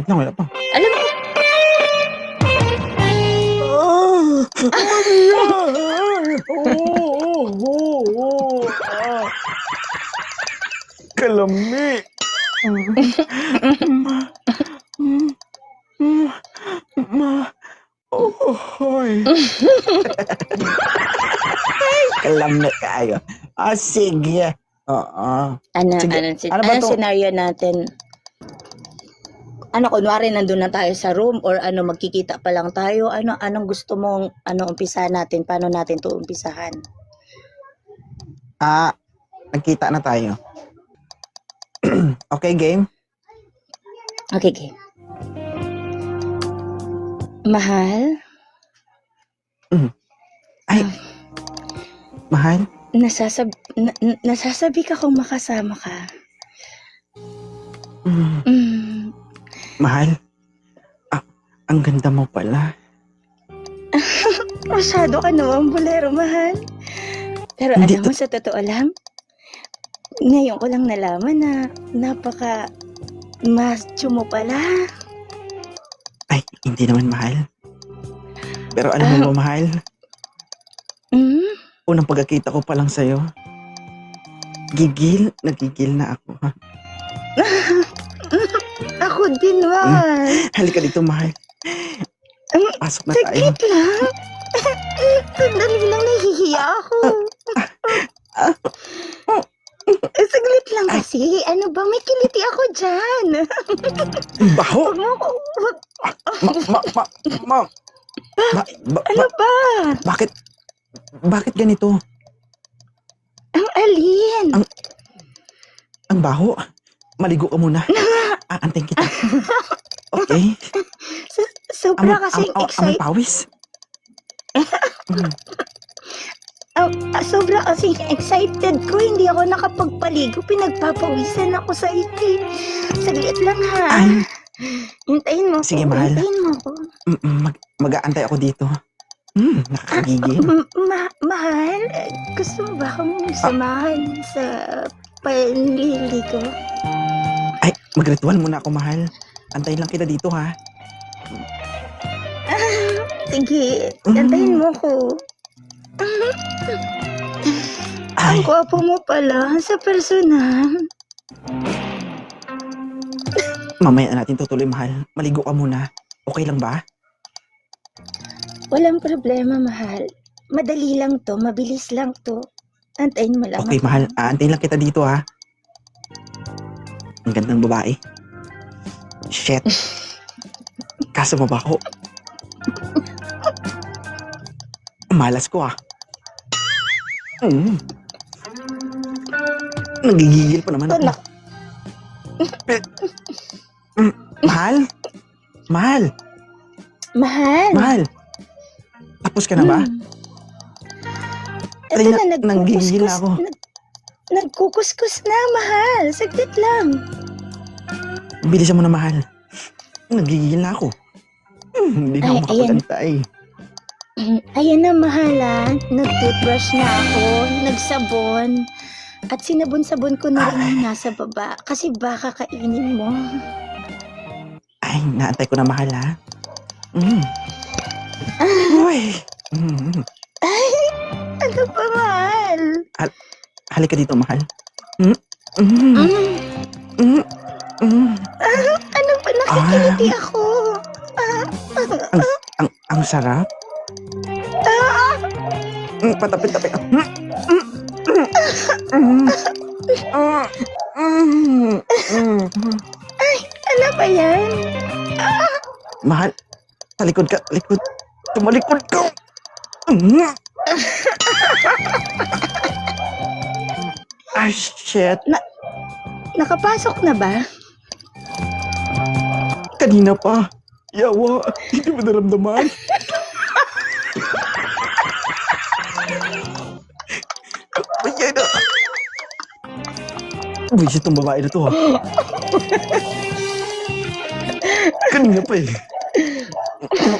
Wait lang, wala pa. Alam mo, Kalami. Hoy. Kalami kayo. Sige. Oo. Sige. Ano ba anong to? senaryo natin? Ano, kunwari nandun na tayo sa room or ano, magkikita pa lang tayo? Anong gusto mong, umpisahan natin? Paano natin to umpisahan? Nagkita na tayo. Okay, game? Okay, okay. Mahal, Ay. Mahal? nasasabi ka kung makasama ka. Mm, Mm, Mahal? Ang ganda mo pala. masyado ka naman, bolero, mahal. Pero Hindi alam mo, sa totoo lang, ngayon ko lang nalaman na napaka macho mo pala. Ay, hindi naman mahal. Pero alam mo ba, mahal? Mm, Unang pagkakita ko pa lang sa'yo, nagigil na ako. Ha? ako din, mahal. Halika dito, mahal. Pasok na tayo. Saglit lang. Sandali lang, nahihiya ako. Saglit lang kasi. Ano ba? May kiliti ako dyan. Baho! Huwag mo ko. Ano ba? Bakit ganito? Ang alin? Ang baho. Maligo ka muna. Aantayin kita. Okay? Sobra kasing Amay excited. pawis. Sobra kasing excited ko. Hindi ako nakapagpaligo. Pinagpapawisan ako sa iti. Saglit lang, ha? Ay, Hintayin mo sige, ko. mahal. Hintayin mo ko. Mag-aantay ako dito. Nakakagigil. Mahal, gusto mo ba akong samahan sa panliligo? Ay, magritual muna ako, mahal. Antayin lang kita dito, ha? Sige, hintayin mo ko. Ay, Ang gwapo mo pala sa personal. mamaya natin tutuloy, mahal. Maligo ka muna. Okay lang ba? Walang problema, mahal. Madali lang to, mabilis lang to. Antayin mo lang. Okay, ako. mahal. Aantayin lang kita dito, ha? Ang gandang babae. Shit. Kaso mabaho. Malas ko, ah. Nagigigil pa naman ako. Wala. Mahal? Mahal? Mahal. Mahal? Tapos ka na ba? Ito Ay, na, nanggigigil na ako. Nagkukuskus na, mahal. Saglit lang. Bilisan mo na, mahal. Nagigigil na ako. Hindi na ako Ay, ayan. makapagantay. Ayan na, mahala. Nag-toothbrush na ako. Nagsabon. At sinabon-sabon ko na rin yung nasa baba. Kasi baka kainin mo. Ay, naantay ko na, mahal, ha? Uy! Ano ba, mahal? Halika dito, mahal. Ano ba, nakikiliti ako? Ang sarap. Patapit-tapit. Ano ba yan? Mahal, talikod ka, likod. Tumalikod ka. Ah, shit. Nakapasok na ba? Kanina pa. Yawa, hindi mo naramdaman. Ayan na. Buisit tong babae na to, ha. Kanina pa eh.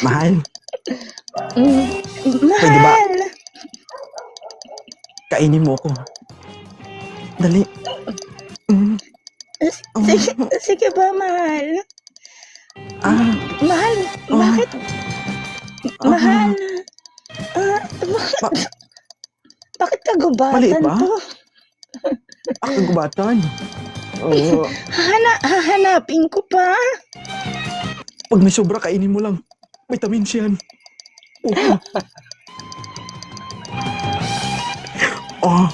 Mahal, Pwede ba? Mahal. kainin mo ako. Dali. Sige ba, mahal? Mahal, Oh. bakit? Ah. Mahal. Bakit Maliit kagubatan ba? to? Kagubatan. Oo. Hahanapin ko pa. Pag may sobra, kainin mo lang. Vitamins yan. Oo. Oh.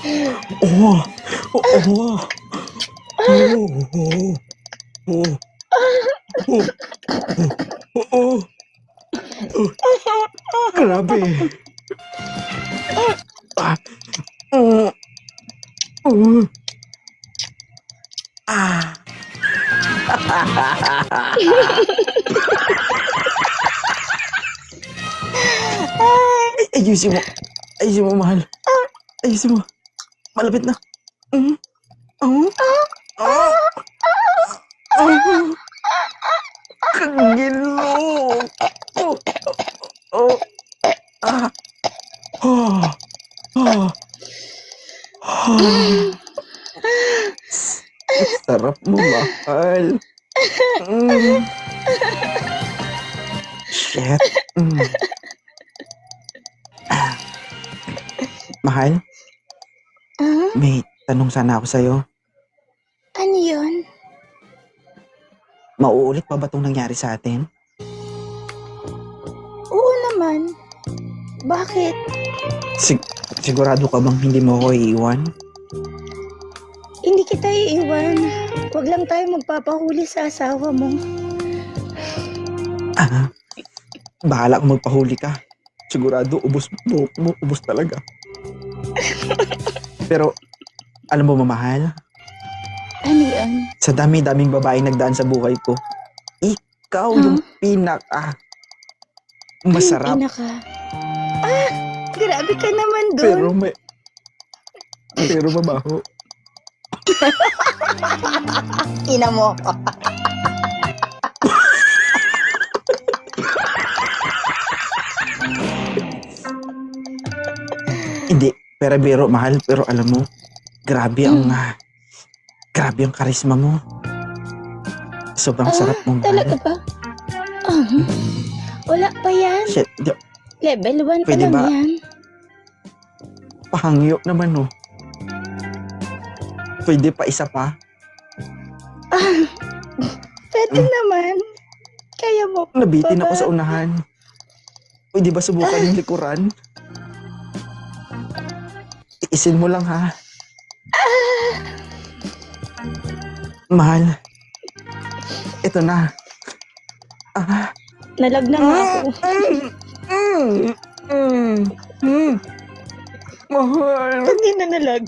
Oh. Oh. Oh. Oh. Oh. Oh. Grabe. Ah. Ah. Ayusin mo. Ayusin mo, mahal. Ayusin mo. Malapit na. Oh. Kagilok. Oh. Ah. Oh. Oh. Sarap mo, mahal. Shit. Mahal, may tanong sana ako sa'yo. Ano yun? Mauulit pa ba itong nangyari sa atin? Oo naman. Bakit? Sigurado ka bang hindi mo ako iiwan? Hindi kita iiwan. Huwag lang tayo magpapahuli sa asawa mo. Bahala kung magpahuli ka. Sigurado, ubos talaga. Pero, alam mo, mamahal, Ano yun? sa dami-daming babae nagdaan sa buhay ko, ikaw yung masarap. Yung pinaka. Grabe ka naman doon. Pero mabaho. Ina mo. Hindi, pero mahal, pero alam mo, grabe ang karisma mo. Sobrang sarap mong Talaga mahal. ba? Wala pa yan. Shit, Level 1 pa Pwede lang ba? yan. pahangyo naman, no. Pwede pa isa pa. Pwede naman. Kaya mo. Nabitin ako Baba. sa unahan. Pwede ba subukan yung likuran? Iisin mo lang, ha? Mahal. Ito na. Nalag na nga ako. Mahal. Hindi na nalag.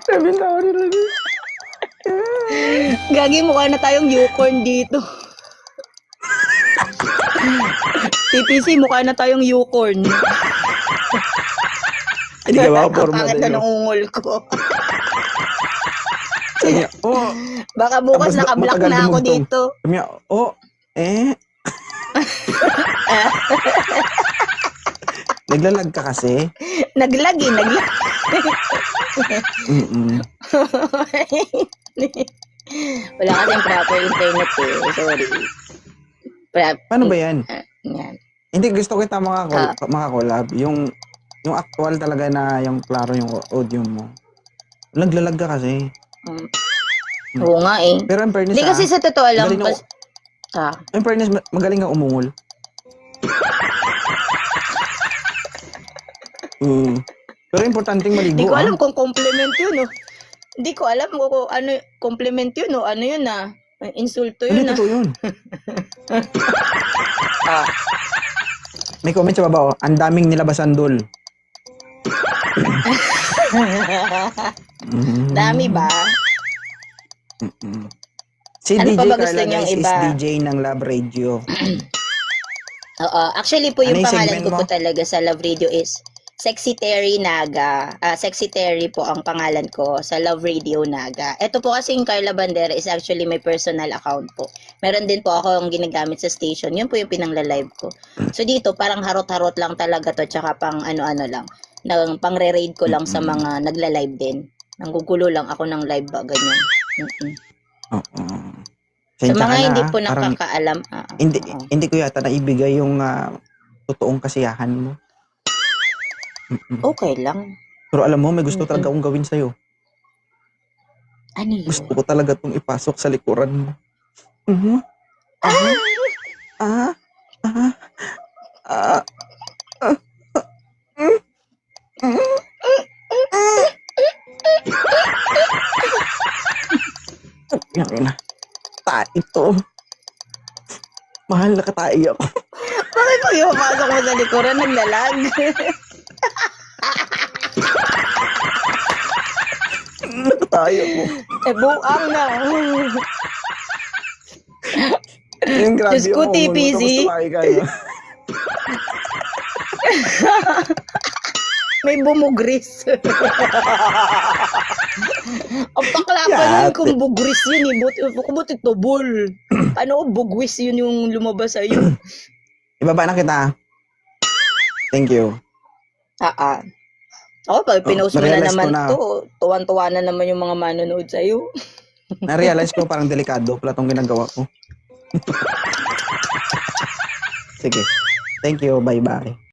Sabi na ako nila. Gagi, mukha na tayong unicorn dito. TPC, mukha na tayong unicorn. Hindi ka makaporma Pangit na ng ungol ko. Sabi niya, Baka bukas Tapos naka-block matagal na ako dumugtong. dito. Sabi niya, Naglalag ka kasi. Naglag. Mm-mm. Wala kasing proper internet eh. Sorry. Paano ba yan? Yan. Hindi, gusto kita makakolab. Yung actual talaga na yung klaro yung audio mo. Naglalag ka kasi. Oo nga eh. Pero in fairness, Hindi kasi sa totoo lang. magaling in fairness, magaling ka umungol. Pero importanteng maligo. Hindi ko alam kung compliment yun oh. Hindi ko alam kung ano compliment yun oh. Ano yun ah. Insulto yun Hindi, ah. totoo yun. May comment sa baba, ang daming nilabasan dul. Dami ba? Si Ano DJ pa ba Carla gusto niyong guys is iba? DJ ng Love Radio. Oo. Actually po yung Ano yung pangalan segment ko po mo? talaga sa Love Radio is Sexy Terry Naga. Sexy Terry po ang pangalan ko sa Love Radio Naga. Ito po kasing Carla Bandera is actually my personal account po. Meron din po ako ang ginagamit sa station. Yun po yung pinangla-live ko. So dito parang harot-harot lang talaga to tsaka pang ano-ano lang. Pang re-raid ko lang sa mga nagla-live din. Nanggugulo lang ako ng live ba, ganyan. Oo. Sa Sensya mga ka hindi na, po parang nakakaalam, hindi oo. hindi ko yata naibigay yung totoong kasiyahan mo. Okay lang. Pero alam mo, may gusto talaga akong gawin sa'yo. Ano yun? Gusto ko talaga itong ipasok sa likuran mo. Yan na. Tae to. Mahal na katae ako. Bakit pag ipapasok mo sa likuran, naglalag? Nakatae ako. Buang na. Yung grabe Diyos ko, ako. TPC. Tapos tumae ka na. May bumugris. Ang bakla pa Yate. nun kung bugris yun eh. Buti tubol. Ano bugwis yun yung lumabas sa'yo? Ibaba na kita. Thank you. Pag pinost mo na na-realize naman ko na. to, tuwan-tuwa na naman yung mga manonood sa'yo. Na-realize ko parang delikado pala itong ginagawa ko. Sige. Thank you. Bye-bye.